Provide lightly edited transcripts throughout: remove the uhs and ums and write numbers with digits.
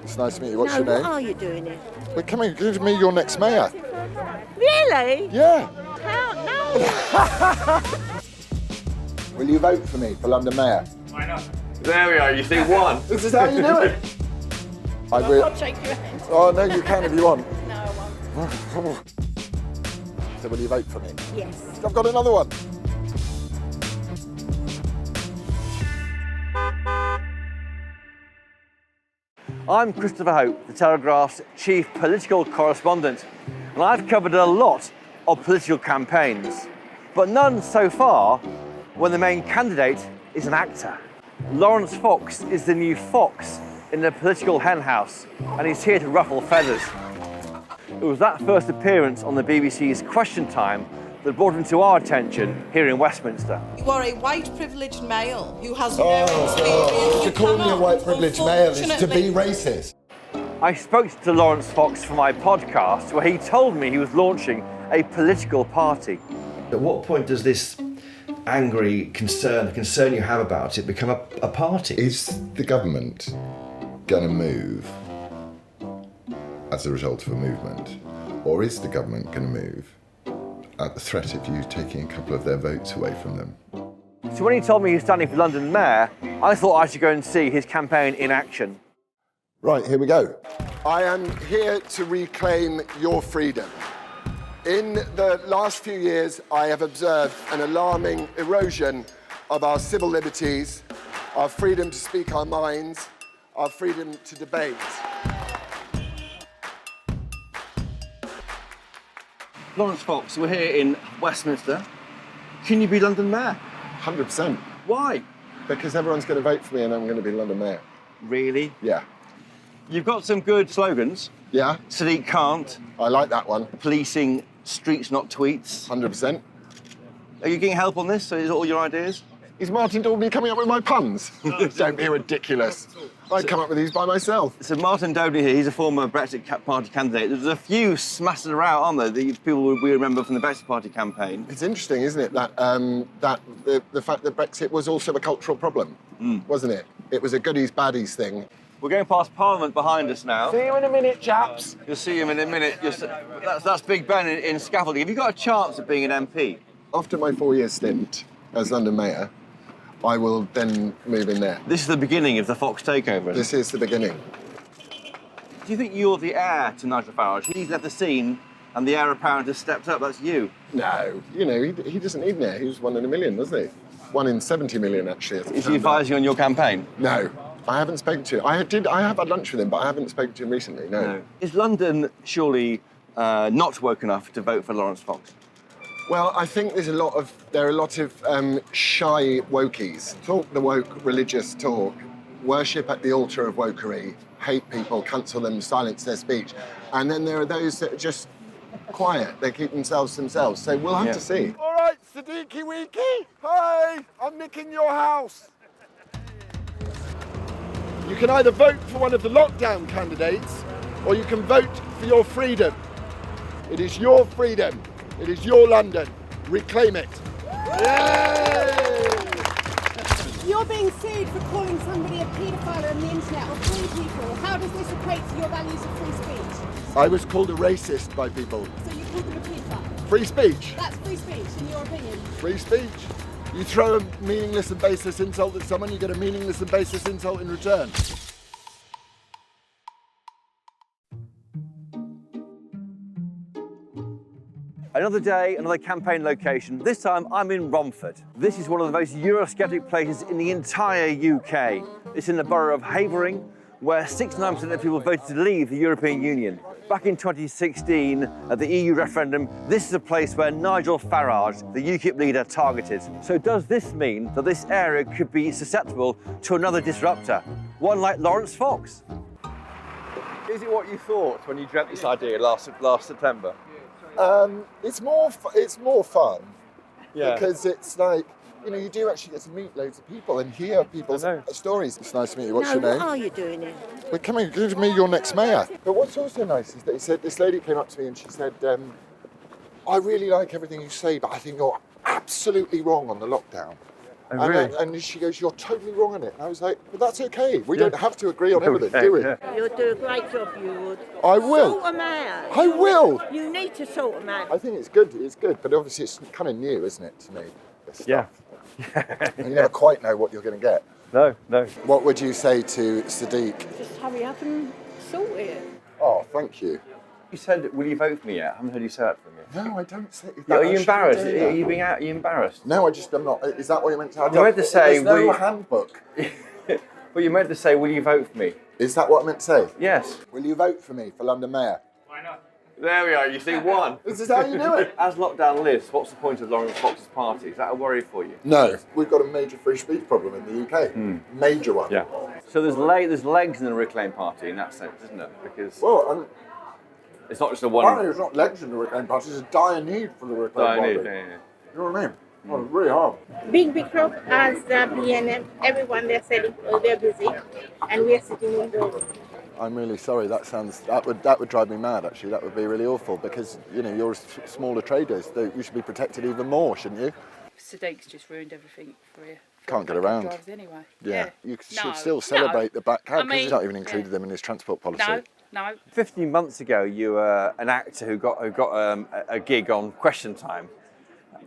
It's nice to meet you. What's your name? What are you doing here? We're coming. Give me your next mayor. Really? Yeah. How? No. Will you vote for me for London Mayor? Why not? There we are. You see one. This is how you do it. I'll shake your hand. Oh no, you can if you want. No, I won't. So will you vote for me? Yes. I've got another one. I'm Christopher Hope, the Telegraph's chief political correspondent, and I've covered a lot of political campaigns, but none so far when the main candidate is an actor. Laurence Fox is the new fox in the political henhouse, and he's here to ruffle feathers. It was that first appearance on the BBC's Question Time that brought him to our attention here in Westminster. You are a white privileged male who has no experience. To call me a white privileged male is to be racist. I spoke to Laurence Fox for my podcast where he told me he was launching a political party. At what point does this angry concern, the concern you have about it, become a party? Is the government going to move as a result of a movement? Or is the government going to move at the threat of you taking a couple of their votes away from them? So when he told me he was standing for London Mayor, I thought I should go and see his campaign in action. Right, here we go. I am here to reclaim your freedom. In the last few years, I have observed an alarming erosion of our civil liberties, our freedom to speak our minds, our freedom to debate. Laurence Fox, we're here in Westminster. Can you be London Mayor? 100%. Why? Because everyone's going to vote for me and I'm going to be London Mayor. Really? Yeah. You've got some good slogans. Yeah? Sadiq can't. I like that one. Policing streets, not tweets. 100%. Are you getting help on this? So is it all your ideas? Is Martin Daubney coming up with my puns? Don't be ridiculous. I come up with these by myself. So Martin Daubney here, he's a former Brexit Party candidate. There's a few smashed around, aren't there? The people we remember from the Brexit Party campaign. It's interesting, isn't it, that the fact that Brexit was also a cultural problem, wasn't it? It was a goodies baddies thing. We're going past Parliament behind us now. See you in a minute, chaps. You'll see him in a minute. That's Big Ben in scaffolding. Have you got a chance of being an MP? After my 4-year stint as London Mayor, I will then move in there. This is the beginning of the Fox takeover. This is the beginning. Do you think you're the heir to Nigel Farage? He's left the scene and the heir apparent has stepped up. That's you. No, you know, he doesn't need an heir. He was 1 in a million, wasn't he? 1 in 70 million, actually. Is he advising on your campaign? No, I haven't spoken to him. I have had lunch with him, but I haven't spoken to him recently, no. Is London surely not woke enough to vote for Laurence Fox? Well, I think there are a lot of shy wokies. Talk the woke religious talk, worship at the altar of wokery, hate people, cancel them, silence their speech. And then there are those that are just quiet. They keep themselves to themselves. So we'll have to see. All right, Sadiqi Weeki. Hi, I'm nicking your house. You can either vote for one of the lockdown candidates or you can vote for your freedom. It is your freedom. It is your London. Reclaim it. Yay! You're being sued for calling somebody a paedophile on the internet or free people. How does this equate to your values of free speech? I was called a racist by people. So you called them a paedophile? Free speech. That's free speech, in your opinion? Free speech. You throw a meaningless and baseless insult at someone, you get a meaningless and baseless insult in return. Another day, another campaign location. This time I'm in Romford. This is one of the most Eurosceptic places in the entire UK. It's in the borough of Havering, where 69% of people voted to leave the European Union. Back in 2016, at the EU referendum, this is a place where Nigel Farage, the UKIP leader, targeted. So does this mean that this area could be susceptible to another disruptor, one like Laurence Fox? Is it what you thought when you dreamt this idea last September? It's more fun. Yeah. Because it's like, you know, you do actually get to meet loads of people and hear people's stories. It's nice to meet you. What's your name? What are you doing here? We're coming. Give me your next mayor. But what's also nice is that he said, this lady came up to me and she said, I really like everything you say, but I think you're absolutely wrong on the lockdown. Oh, really? And she goes, "You're totally wrong on it." And I was like, "But that's okay. We don't have to agree on everything, do we?" Yeah. You'll do a great job, you would. I will. Sort them out. I will. You need to sort them out. I think it's good. It's good, but obviously it's kind of new, isn't it, to me? This Yeah. stuff. You never quite know what you're going to get. No, no. What would you say to Sadiq? Just hurry up and sort it. Oh, thank you. You said, will you vote for me yet? I haven't heard you say that from you. No, I don't say that. Yeah, are I you shouldn't embarrassed? do Are that. you being out? Are you embarrassed? No, I'm not. Is that what you meant to have? You meant to say, There's no will you- handbook. Well, you meant to say, will you vote for me? Is that what I meant to say? Yes. Will you vote for me for London Mayor? There we are. You see, one. This is how you do it. As lockdown lifts, what's the point of Laurence Fox's party? Is that a worry for you? No, we've got a major free speech problem in the UK. Major one. Yeah. So there's legs in the Reclaim Party in that sense, isn't it? Because Well, it's not just a apparently one. it's not legs in the Reclaim Party, there's a dire need for the Reclaim Party. Yeah. You know what I mean? Oh, it's really hard. Big crowd as the B&M, everyone they're selling, they're busy, and we are sitting indoors. I'm really sorry. That would drive me mad. Actually, that would be really awful because you're smaller traders. You should be protected even more, shouldn't you? Sadiq's just ruined everything for you. Can't get around. Drivers anyway. Yeah. You should No, still celebrate the back cab I because he's mean, not even included them in his transport policy. No. 15 months ago, you were an actor who got a gig on Question Time,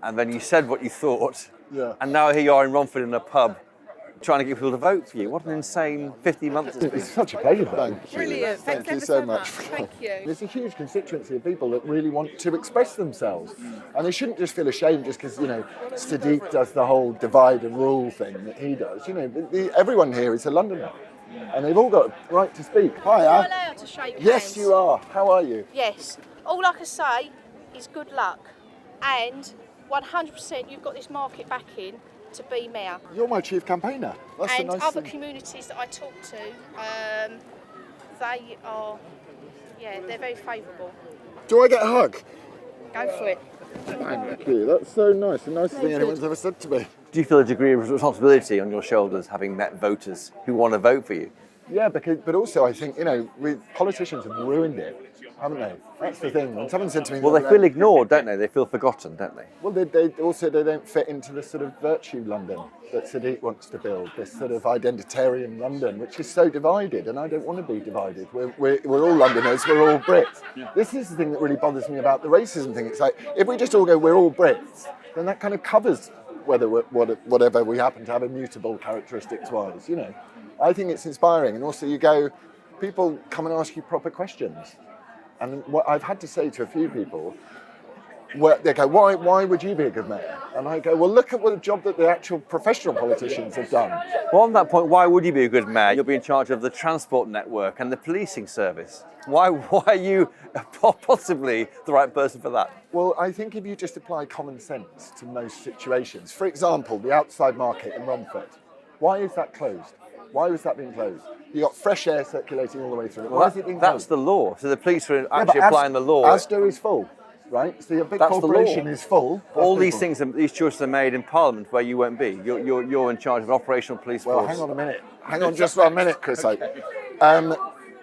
and then you said what you thought. Yeah. And now here you are in Romford in a pub, trying to get people to vote for you. What an insane 15 months it's been. It's such a pleasure. Thank you. Brilliant. Thank Thanks you ever so so much. much. Thank you. There's a huge constituency of people that really want to express themselves. And they shouldn't just feel ashamed just because, Sadiq does the whole divide and rule thing that he does. Everyone here is a Londoner. And they've all got a right to speak. Am Hiya. I allowed to shake hands? Yes, you are. How are you? Yes. All I can say is good luck. And 100% you've got this market backing to be mayor. You're my chief campaigner. That's And the nice other thing. communities that I talk to, they are, they're very favourable. Do I get a hug? Go for it. Thank you. That's so nice. The nicest thing anyone's ever said to me. Do you feel a degree of responsibility on your shoulders having met voters who want to vote for you? Yeah, but also I think, politicians have ruined it, haven't they? That's the thing. When someone said to me... Well, they feel ignored, don't they? They feel forgotten, don't they? Well, they don't fit into the sort of virtue London that Sadiq wants to build, this sort of identitarian London, which is so divided, and I don't want to be divided. We're all Londoners, we're all Brits. Yeah. This is the thing that really bothers me about the racism thing. It's like, if we just all go, we're all Brits, then that kind of covers whatever we happen to have immutable characteristics-wise, I think it's inspiring, and also people come and ask you proper questions. And what I've had to say to a few people, they go, why would you be a good mayor? And I go, well, look at what a job that the actual professional politicians have done. Well, on that point, why would you be a good mayor? You'll be in charge of the transport network and the policing service. Why are you possibly the right person for that? Well, I think if you just apply common sense to most situations, for example, the outside market in Romford, why is that closed? Why was that being closed? You got fresh air circulating all the way through. Why is it being closed? That's the law. So the police are actually applying the law. Asda is full, right? So your big corporation is full. All these things, these choices are made in Parliament where you won't be. You're in charge of an operational police force. Well, hang on a minute. Hang on just 1 minute, Chris.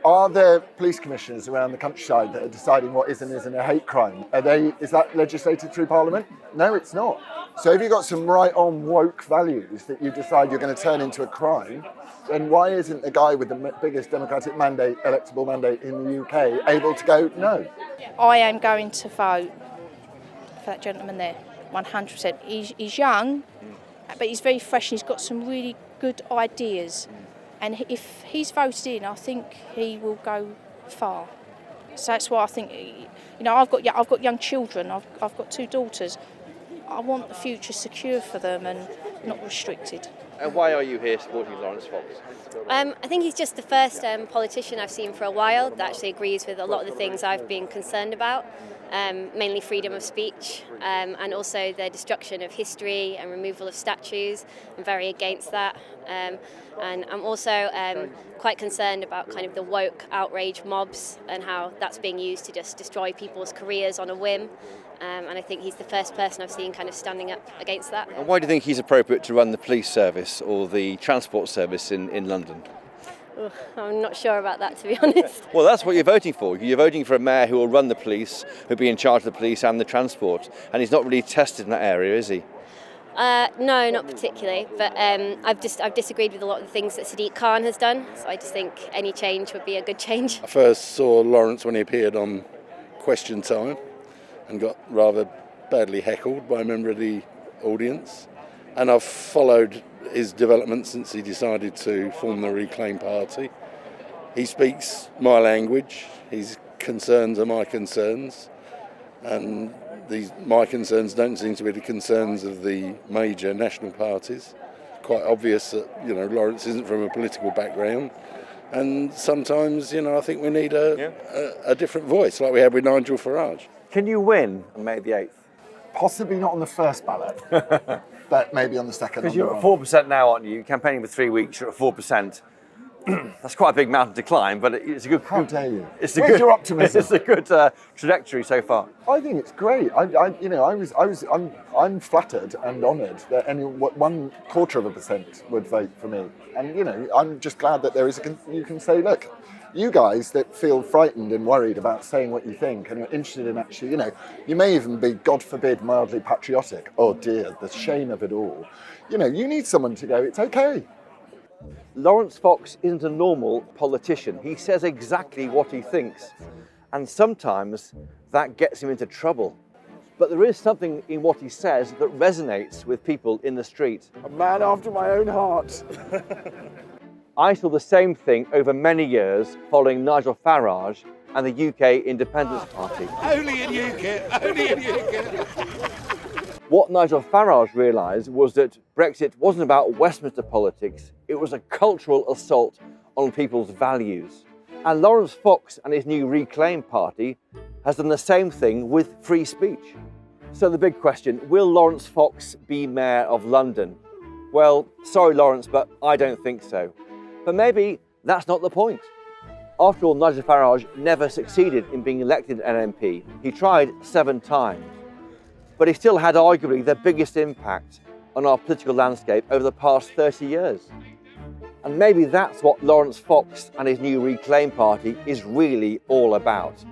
Are there police commissioners around the countryside that are deciding what is and isn't a hate crime? Is that legislated through Parliament? No, it's not. So if you've got some right-on woke values that you decide you're going to turn into a crime, then why isn't the guy with the biggest democratic electable mandate in the UK able to go, no? I am going to vote for that gentleman there, 100%. He's young, but he's very fresh and he's got some really good ideas. And if he's voted in, I think he will go far. So that's why I think, I've got young children. I've got 2 daughters. I want the future secure for them and not restricted. And why are you here supporting Laurence Fox? I think he's just the first politician I've seen for a while that actually agrees with a lot of the things I've been concerned about, mainly freedom of speech and also the destruction of history and removal of statues. I'm very against that. And I'm also quite concerned about kind of the woke outrage mobs and how that's being used to just destroy people's careers on a whim. And I think he's the first person I've seen kind of standing up against that. And why do you think he's appropriate to run the police service or the transport service in London? I'm not sure about that, to be honest. Well, that's what you're voting for. You're voting for a mayor who will run the police, who'll be in charge of the police and the transport. And he's not really tested in that area, is he? No, not particularly, but I've disagreed with a lot of the things that Sadiq Khan has done, so I just think any change would be a good change. I first saw Laurence when he appeared on Question Time and got rather badly heckled by a member of the audience, and I've followed his development since he decided to form the Reclaim Party. He speaks my language, his concerns are my concerns, and my concerns don't seem to be the concerns of the major national parties. Quite obvious that, Laurence isn't from a political background, and sometimes, I think we need a different voice, like we had with Nigel Farage. Can you win on May the 8th? Possibly not on the first ballot, but maybe on the second. Because you're at 4% now, aren't you? You're campaigning for 3 weeks, you're at 4%. That's quite a big mountain to climb, but it's a good. How dare you? It's a Where's good. your optimism? It's a good trajectory so far. I think it's great. I'm flattered and honoured that 0.25% would vote for me, and I'm just glad that there is you can say, look, you guys that feel frightened and worried about saying what you think and you're interested in actually, you may even be, God forbid, mildly patriotic. Oh dear, the shame of it all. You need someone to go, it's okay. Laurence Fox isn't a normal politician. He says exactly what he thinks, and sometimes that gets him into trouble. But there is something in what he says that resonates with people in the street. A man after my own heart. I saw the same thing over many years following Nigel Farage and the UK Independence Party. Only in UKIP, only in UKIP. What Nigel Farage realised was that Brexit wasn't about Westminster politics, it was a cultural assault on people's values. And Laurence Fox and his new Reclaim Party has done the same thing with free speech. So the big question, will Laurence Fox be Mayor of London? Well, sorry Laurence, but I don't think so. But maybe that's not the point. After all, Nigel Farage never succeeded in being elected an MP. He tried 7 times. But he still had arguably the biggest impact on our political landscape over the past 30 years. And maybe that's what Laurence Fox and his new Reclaim Party is really all about.